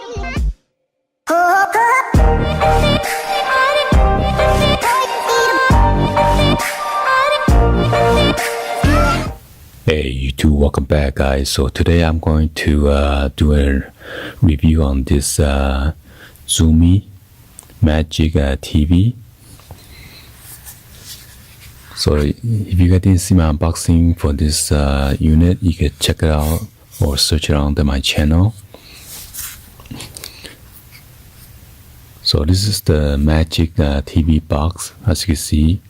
Hey YouTube, welcome back guys. So today I'm going to do a review on this TZUMI MagicTV. So if you guys didn't see my unboxing for this unit, you can check it out or search it on my channel. So this is the MagicTV box, as you can see.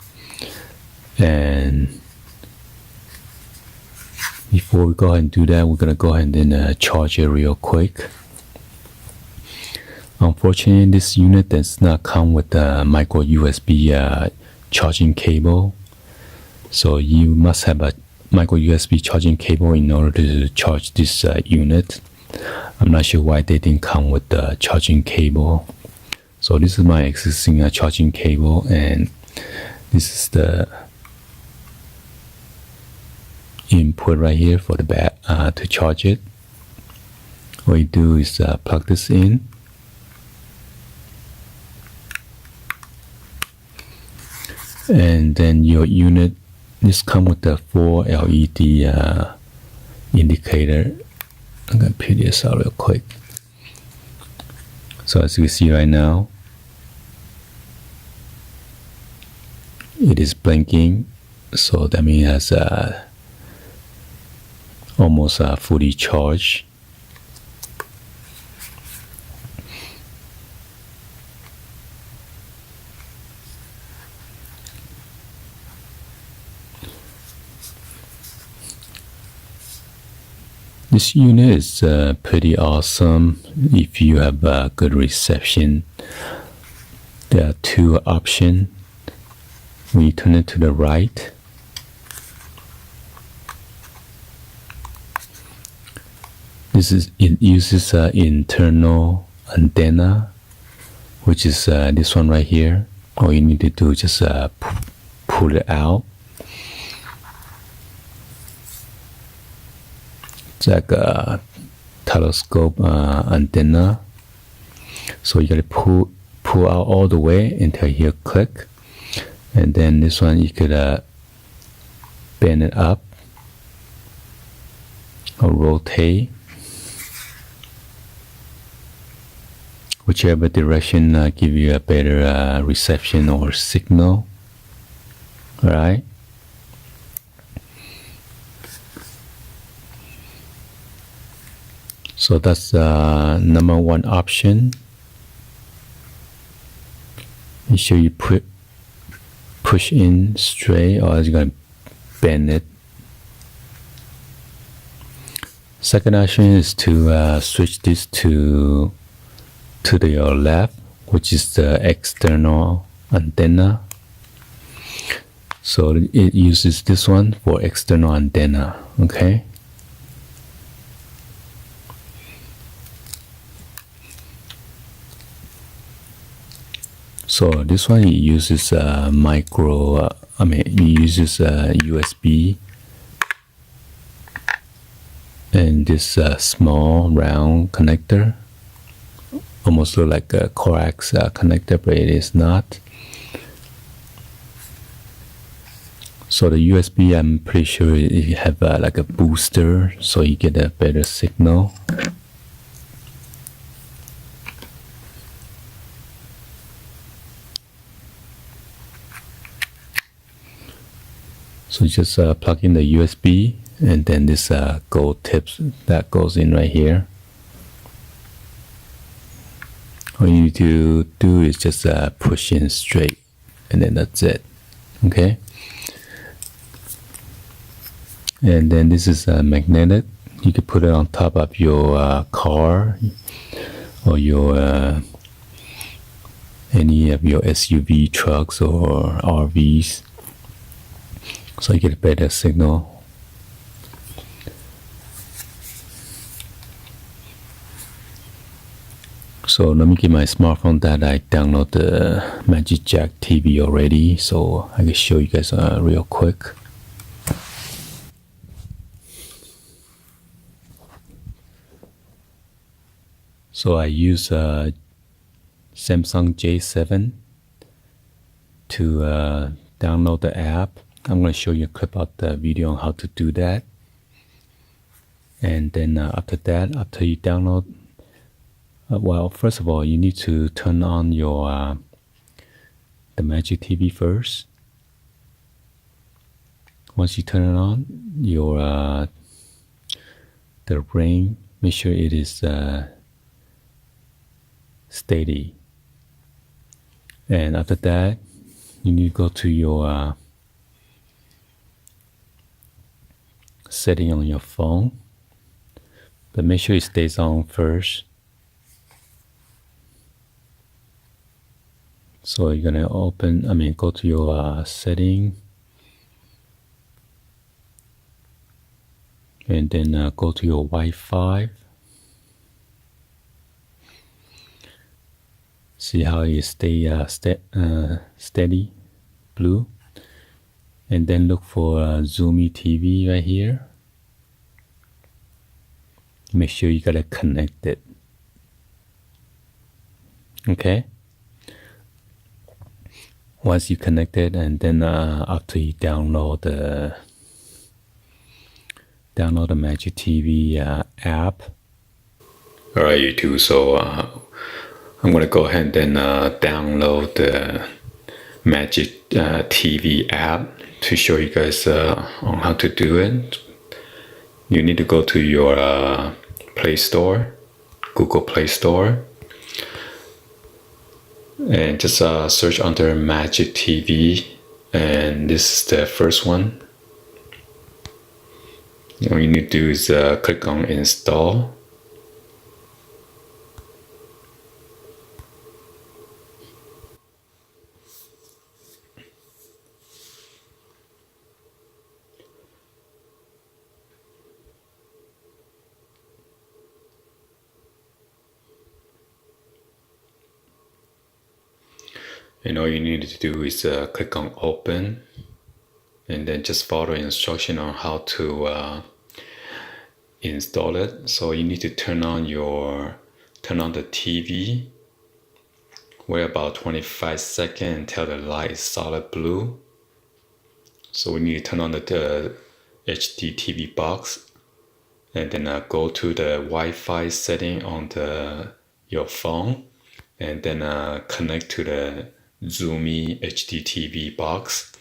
And before we go ahead and do that, we're going to go ahead and charge it real quick. Unfortunately, this unit does not come with a micro USB charging cable. So you must have a micro USB charging cable in order to charge this unit. I'm not sure why they didn't come with the charging cable. So this is my existing charging cable, and this is the input right here for the back to charge it. What you do is plug this in, and then your unit this comes with the 4 LED indicator. I'm gonna peel this out real quick. So as you can see right now, it is blinking, so that means it has almost fully charged. This unit is pretty awesome if you have good reception. There are two options. When you turn it to the right, it uses an internal antenna, which is this one right here. All you need to do is just pull it out. It's like a telescope antenna. So you gotta pull out all the way until you click, and then this one you could bend it up or rotate. Whichever direction give you a better reception or signal. All right. So that's number one option. Make sure you push in straight, or you're gonna bend it. Second option is to switch this to your left, which is the external antenna. So it uses this one for external antenna. Okay. So this one it uses it uses USB and this small round connector. Almost look like a coax connector, but it is not. So the USB, I'm pretty sure you have like a booster, so you get a better signal. So just plug in the USB, and then this gold tips that goes in right here. All you need to do is just push in straight, and then that's it. Okay. And then this is magnetic. You can put it on top of your car or your any of your SUV trucks or RVs, so you get a better signal. So let me get my smartphone that I download the MagicTV already, so I can show you guys real quick. So I use Samsung J7 to download the app. I'm going to show you a clip of the video on how to do that. And then after that, after you download, well, first of all, you need to turn on your the Magic TV first. Once you turn it on, your the rain, make sure it is steady. And after that, you need to go to your setting on your phone, but make sure it stays on first. So you're gonna go to your setting, and then go to your Wi-Fi. See how it stay steady, blue. And then look for TZUMI TV right here. Make sure you gotta connect it. Okay. Once you connect it, and then after you download the Magic TV app. All right, YouTube. So I'm gonna go ahead and download the Magic TV app to show you guys on how to do it. You need to go to your Play Store, Google Play Store, and just search under Magic TV, and this is the first one. All you need to do is click on install. And all you need to do is click on open, and then just follow instruction on how to install it. So you need to turn on the TV. Wait about 25 seconds until the light is solid blue. So we need to turn on the HDTV box, and then go to the Wi-Fi setting on your phone, and then connect to the TZUMI HDTV box.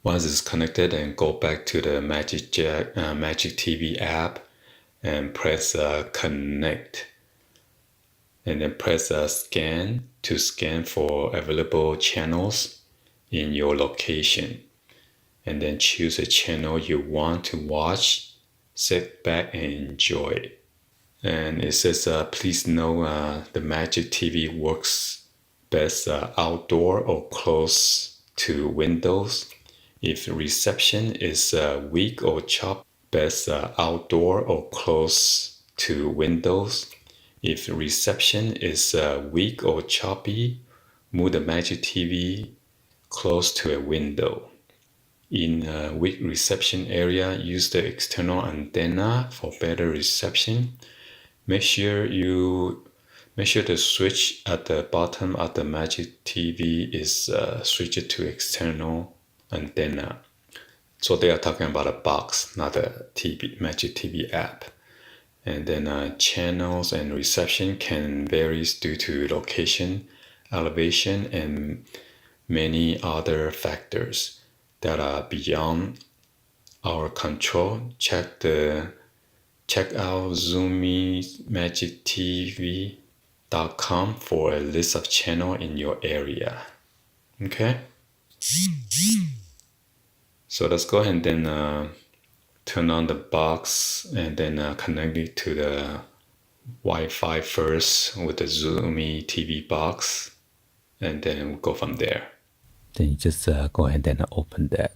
Once it's connected, and go back to the Magic TV app and press connect, and then press scan to scan for available channels in your location, and then choose a channel you want to watch. Sit back and enjoy. And it says please know the Magic TV works best outdoor or close to windows. If reception is weak or choppy, best outdoor or close to windows. If reception is weak or choppy, move the Magic TV close to a window. In a weak reception area, use the external antenna for better reception. Make sure the switch at the bottom of the Magic TV is switched to external antenna. So they are talking about a box, not a Magic TV app. And then channels and reception can vary due to location, elevation, and many other factors that are beyond our control. Check out TZUMI MagicTV.com for a list of channels in your area. Okay? So let's go ahead and then turn on the box, and then connect it to the Wi-Fi first with the TZUMI TV box, and then we'll go from there. Then you just go ahead and open that.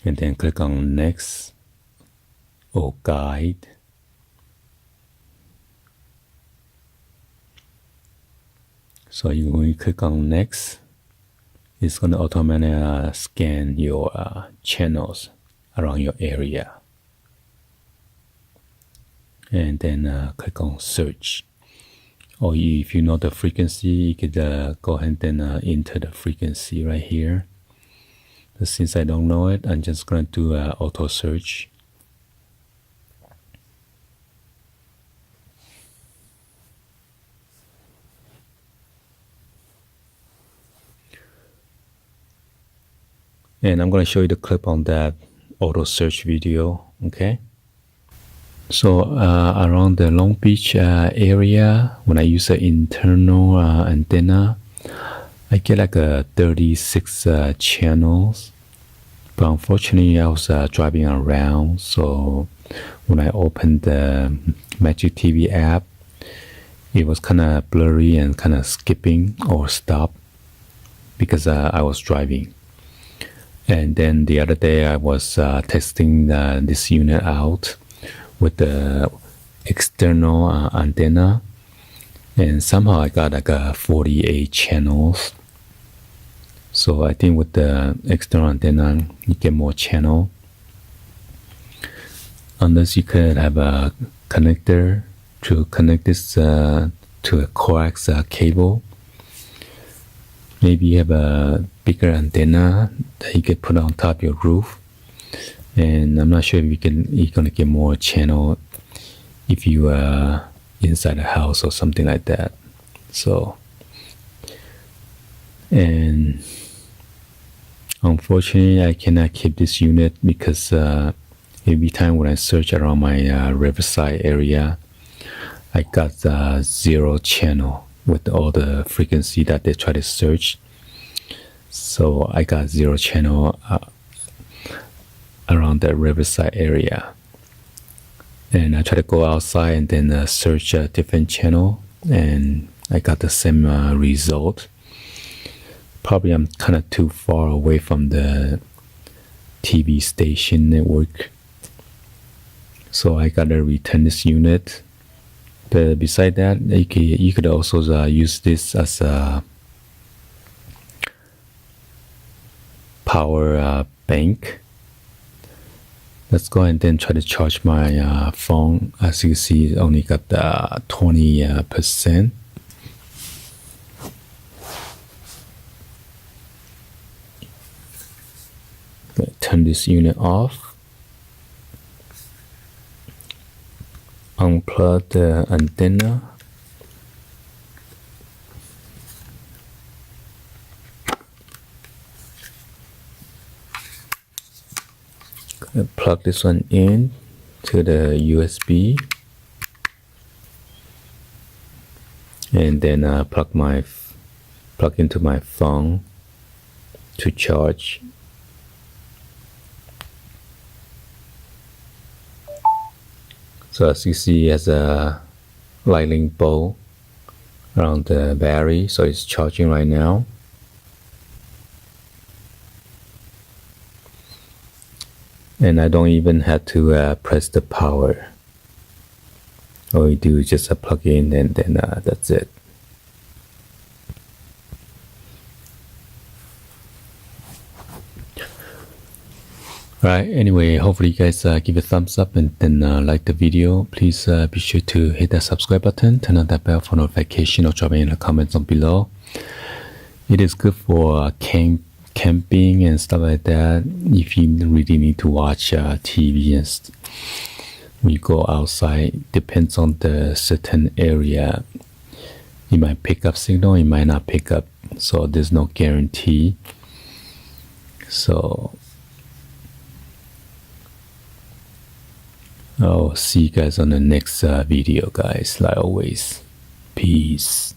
And then click on next or guide. So when you click on next, it's going to automatically scan your channels around your area. And then click on search. Or if you know the frequency, you could go ahead and enter the frequency right here. But since I don't know it, I'm just going to do auto search. And I'm going to show you the clip on that auto search video, okay? So around the Long Beach area, when I use an internal antenna, I get like 36 channels. But unfortunately, I was driving around, so when I opened the MagicTV app, it was kind of blurry and kind of skipping or stop because I was driving. And then the other day I was testing this unit out with the external antenna, and somehow I got like 48 channels. So I think with the external antenna you get more channel, unless you could have a connector to connect this to a coax cable. Maybe you have a bigger antenna that you could put on top of your roof, and I'm not sure if you're gonna get more channel if you are inside a house or something like that. So, and unfortunately I cannot keep this unit because every time when I search around my Riverside area, I got 0 channel with all the frequency that they try to search. So I got 0 channel around the Riverside area. And I try to go outside and then search a different channel, and I got the same result. Probably I'm kind of too far away from the TV station network. So I gotta return this unit. But beside that, you could also use this as a power bank. Let's go ahead and then try to charge my phone. As you can see, it only got 20%. Turn this unit off. Unplug the antenna. Plug this one in to the USB, and then plug into my phone to charge. So as you see, it has a lightning bolt around the battery, so it's charging right now. And I don't even have to press the power. All you do is just plug in, and then that's it. Alright, anyway, hopefully you guys give a thumbs up and then like the video. Please be sure to hit that subscribe button, turn on that bell for notification, or drop in the comments on below. It is good for camping and stuff like that. If you really need to watch TV and when you go outside, depends on the certain area. You might pick up signal, you might not pick up, so there's no guarantee. So I'll see you guys on the next video, guys. Like always, peace.